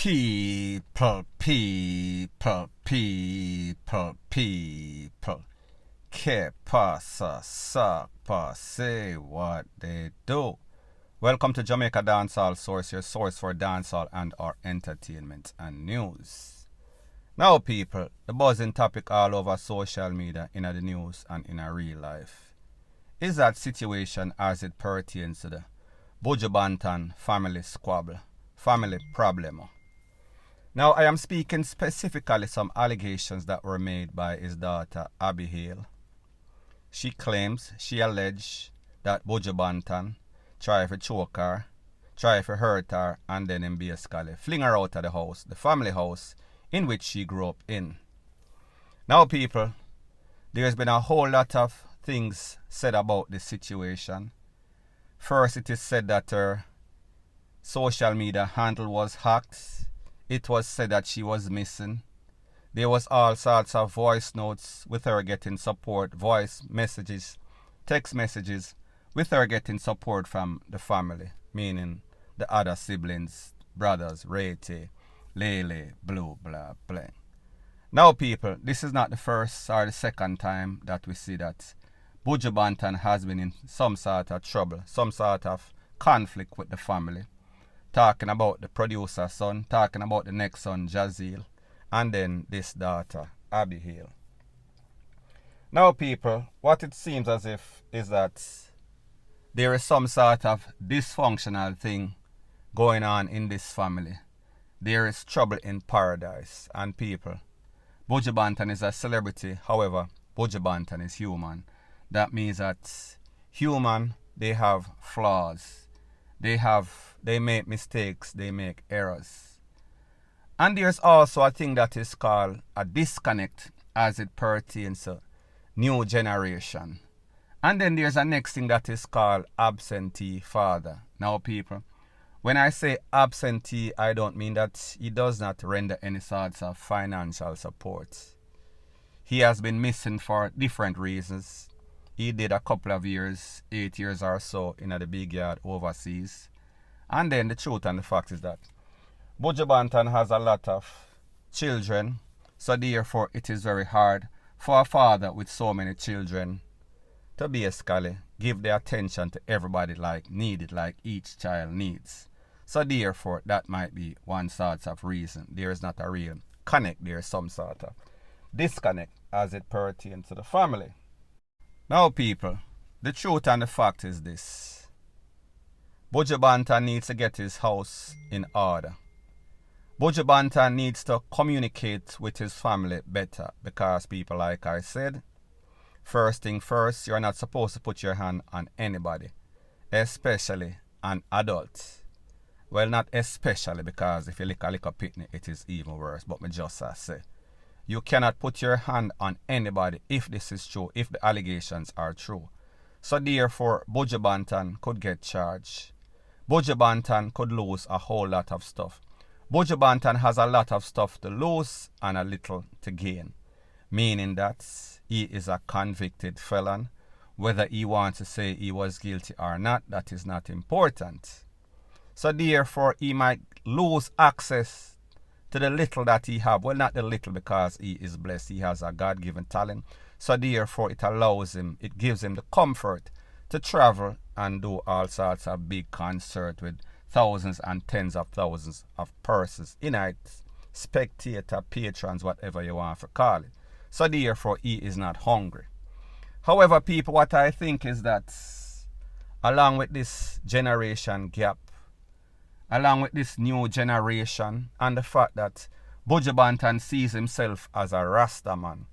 People. Que pasa, sapa, say what they do. Welcome to Jamaica Dancehall Source, your source for dancehall and our entertainment and news. Now, people, the buzzing topic all over social media, in the news and in our real life, is that situation as it pertains to the Buju Banton family squabble, family problem. Now, I am speaking specifically some allegations that were made by his daughter, ABIHAIL. She claims, she alleged that Buju Banton tried to choke her, tried to hurt her, and then him basically fling her out of the house, the family house in which she grew up in. Now, people, there's been a whole lot of things said about this situation. First, it is said that her social media handle was hacked. It was said that she was missing. There was all sorts of voice notes with her getting support, voice messages, text messages, with her getting support from the family, meaning the other siblings, brothers, Rete, Lele, Blue, blah, blah. Now, people, this is not the first or the second time that we see that Buju Banton has been in some sort of trouble, some sort of conflict with the family. Talking about the producer's son, talking about the next son, Jazeel, and then this daughter, ABIHAIL. Now, people, what it seems as if is that there is some sort of dysfunctional thing going on in this family. There is trouble in paradise. And people, Buju Banton is a celebrity. However, Buju Banton is human. That means that human, they have flaws. They make mistakes, they make errors. And there's also a thing that is called a disconnect as it pertains to new generation. And then there's a next thing that is called absentee father. Now, people, when I say absentee, I don't mean that he does not render any sorts of financial support. He has been missing for different reasons. He did a couple of years, 8 years or so, in the big yard overseas. And then the truth and the fact is that Buju Banton has a lot of children, so therefore it is very hard for a father with so many children to basically give the attention to everybody like needed, like each child needs. So therefore that might be one sort of reason. There is not a real connect, there is some sort of disconnect as it pertains to the family. Now, people, the truth and the fact is this. Buju Banton needs to get his house in order. Buju Banton needs to communicate with his family better because, people, like I said, first thing first, you're not supposed to put your hand on anybody, especially an adult. Well, not especially, because if you lick a little picnic, it is even worse, but me just say. You cannot put your hand on anybody if this is true, if the allegations are true. So therefore, Buju Banton could get charged. Buju Banton could lose a whole lot of stuff. Buju Banton has a lot of stuff to lose and a little to gain. Meaning that he is a convicted felon. Whether he wants to say he was guilty or not, that is not important. So therefore, he might lose access to the little that he have. Well, not the little, because he is blessed. He has a God-given talent. So therefore, it allows him, it gives him the comfort to travel and do all sorts of big concerts with thousands and tens of thousands of persons in it, spectator, patrons, whatever you want to call it. So therefore, he is not hungry. However, people, what I think is that along with this generation gap, along with this new generation and the fact that Buju Banton sees himself as a Rasta man.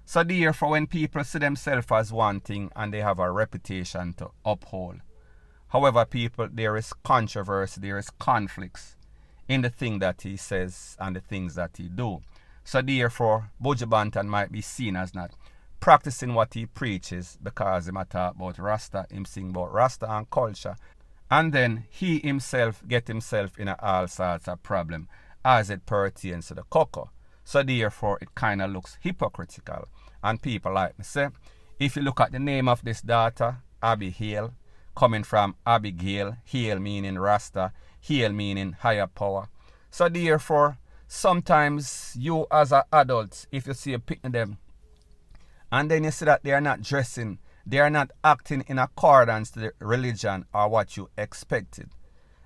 So therefore, when people see themselves as one thing and they have a reputation to uphold. However, people, there is controversy, there is conflicts in the thing that he says and the things that he do. So therefore, Buju Banton might be seen as not practicing what he preaches, because he might talk about Rasta, him sing about Rasta and culture. And then he himself get himself in all sorts of problem as it pertains to the cocoa. So therefore, it kind of looks hypocritical. And people like me say, if you look at the name of this daughter, ABIHAIL, coming from Abigail, Hail meaning Rasta, Hail meaning higher power. So therefore, sometimes you as an adult, if you see a picking them, and then you see that they are not dressing, they are not acting in accordance to the religion or what you expected.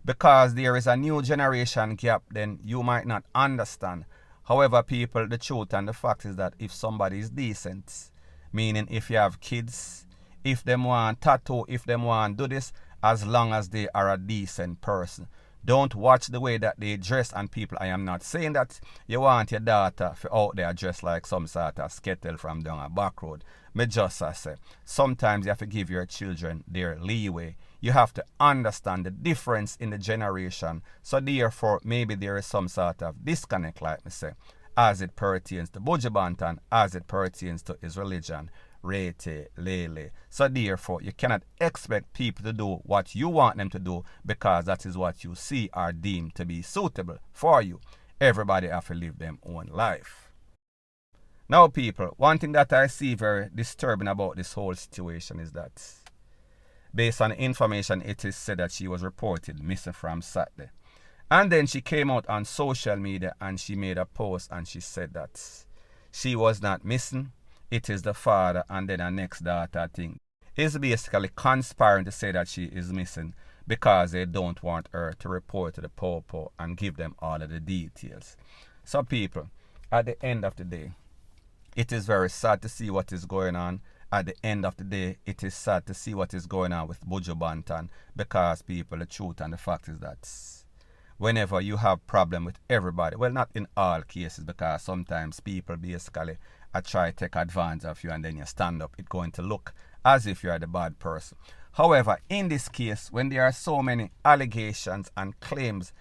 Because there is a new generation gap, then you might not understand. However, people, the truth and the fact is that if somebody is decent, meaning if you have kids, if them want tattoo, if them want do this, as long as they are a decent person. Don't watch the way that they dress. And people, I am not saying that you want your daughter for out there dressed like some sort of skettle from down a back road. Me just say, sometimes you have to give your children their leeway. You have to understand the difference in the generation. So therefore, maybe there is some sort of disconnect, like me say, as it pertains to Buju Banton, as it pertains to his religion, Rete Lele. So therefore, you cannot expect people to do what you want them to do because that is what you see are deemed to be suitable for you. Everybody have to live their own life. Now people, one thing that I see very disturbing about this whole situation is that based on information, it is said that she was reported missing from Saturday. And then she came out on social media and she made a post and she said that she was not missing. It is the father and then her next daughter, I think, is basically conspiring to say that she is missing because they don't want her to report to the Popo and give them all of the details. So people, at the end of the day, it is very sad to see what is going on. At the end of the day, it is sad to see what is going on with Buju Banton because people, the truth and the fact is that whenever you have problem with everybody, well, not in all cases because sometimes people basically try to take advantage of you and then you stand up, it's going to look as if you are the bad person. However, in this case, when there are so many allegations and claims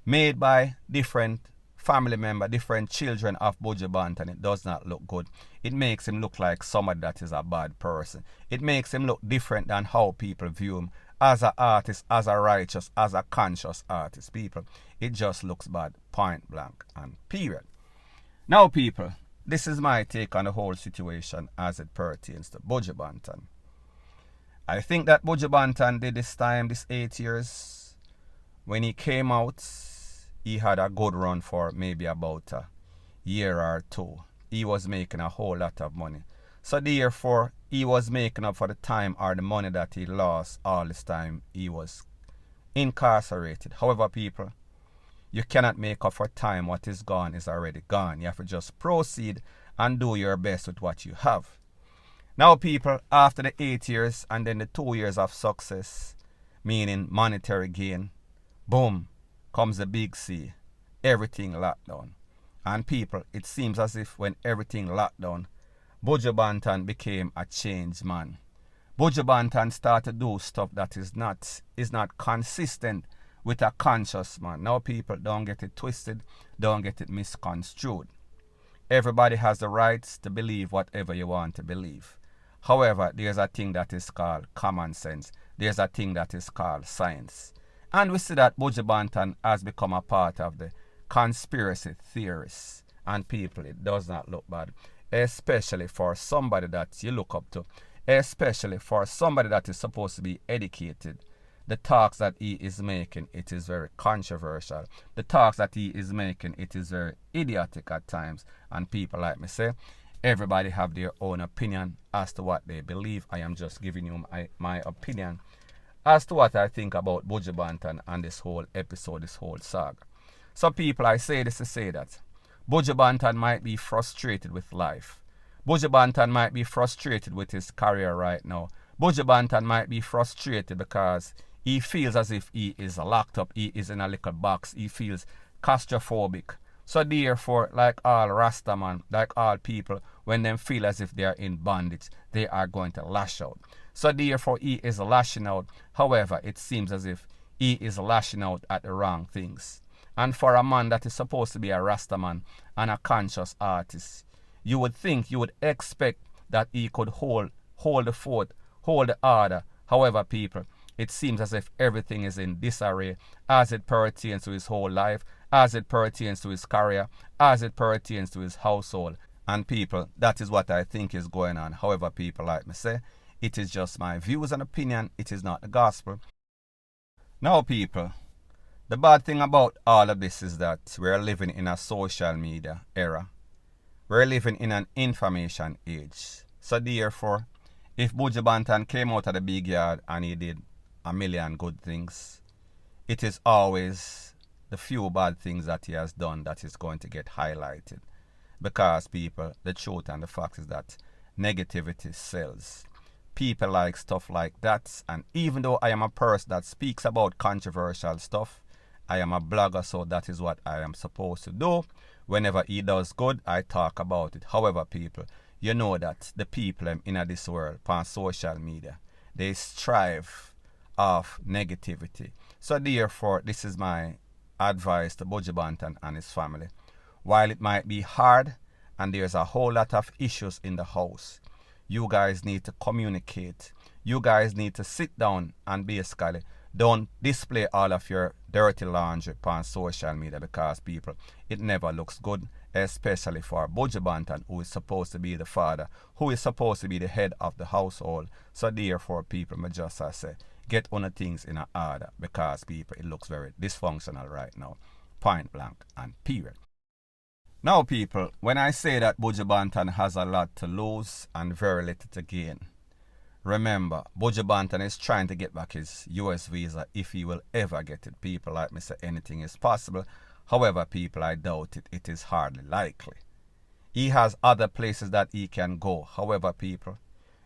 made by different family member, different children of Buju Banton, it does not look good. It makes him look like somebody that is a bad person. It makes him look different than how people view him as an artist, as a righteous, as a conscious artist. People, it just looks bad, point blank and period. Now people, this is my take on the whole situation as it pertains to Buju Banton. I think that Buju Banton did this time, this 8 years, when he came out, he had a good run for maybe about a year or two. He was making a whole lot of money. So therefore, he was making up for the time or the money that he lost all this time he was incarcerated. However, people, you cannot make up for time. What is gone is already gone. You have to just proceed and do your best with what you have. Now people, after the 8 years and then the 2 years of success, meaning monetary gain, boom, comes the big C. Everything locked down. And people, it seems as if when everything locked down, Buju Banton became a changed man. Buju Banton started to do stuff that is not consistent with a conscious man. Now people, don't get it twisted, don't get it misconstrued. Everybody has the rights to believe whatever you want to believe. However, there's a thing that is called common sense. There's a thing that is called science. And we see that Buju Banton has become a part of the conspiracy theorists. And people, it does not look bad. Especially for somebody that you look up to. Especially for somebody that is supposed to be educated. The talks that he is making, it is very controversial. The talks that he is making, it is very idiotic at times. And people, like me say, everybody have their own opinion as to what they believe. I am just giving you my opinion as to what I think about Buju Banton and this whole episode, this whole saga. So people, I say this to say that Buju Banton might be frustrated with life. Buju Banton might be frustrated with his career right now. Buju Banton might be frustrated because he feels as if he is locked up, he is in a little box, he feels claustrophobic. So therefore, like all Rastaman, like all people, when they feel as if they are in bondage, they are going to lash out. So therefore, he is lashing out. However, it seems as if he is lashing out at the wrong things. And for a man that is supposed to be a Rastaman and a conscious artist, you would think, you would expect that he could hold the fort, hold the order. However, people, it seems as if everything is in disarray as it pertains to his whole life, as it pertains to his career, as it pertains to his household. And people, that is what I think is going on. However, people, like me say, it is just my views and opinion. It is not the gospel. Now, people, The bad thing about all of this is that we're living in a social media era. We're living in an information age. So therefore, if Buju Banton came out of the big yard and he did a million good things, it is always the few bad things that he has done that is going to get highlighted. Because people, the truth and the fact is that negativity sells. People like stuff like that, and even though I am a person that speaks about controversial stuff, I am a blogger, so that is what I am supposed to do. Whenever he does good, I talk about it. However, people, you know that the people in this world on social media, they strive of negativity. So therefore, this is my advice to Buju Banton and his family. While it might be hard and there's a whole lot of issues in the house, you guys need to communicate. You guys need to sit down and basically don't display all of your dirty laundry on social media, because people, it never looks good, especially for Buju Banton, who is supposed to be the father, who is supposed to be the head of the household. So therefore, people, me just say, get on the things in order, because people, it looks very dysfunctional right now. Point blank and period. Now people, when I say that Buju Banton has a lot to lose and very little to gain, remember, Buju Banton is trying to get back his US visa if he will ever get it. People like me say anything is possible. However, people, I doubt it. It is hardly likely. He has other places that he can go. However, people,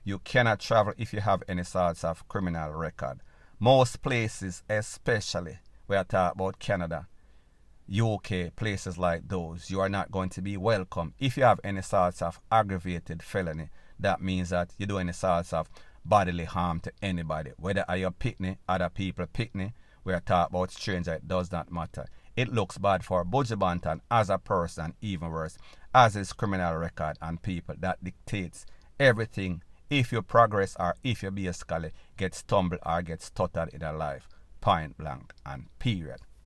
you cannot travel if you have any sorts of criminal record. Most places, especially, we are talking about Canada, UK, places like those, you are not going to be welcome if you have any sorts of aggravated felony. That means that you do any sorts of bodily harm to anybody, whether are you picnic, other people picnic, we are talking about stranger, it does not matter. It looks bad for Buju Banton as a person, even worse, as his criminal record, and people, that dictates everything. If you progress or if you basically get stumbled or get stuttered in a life, point blank and period.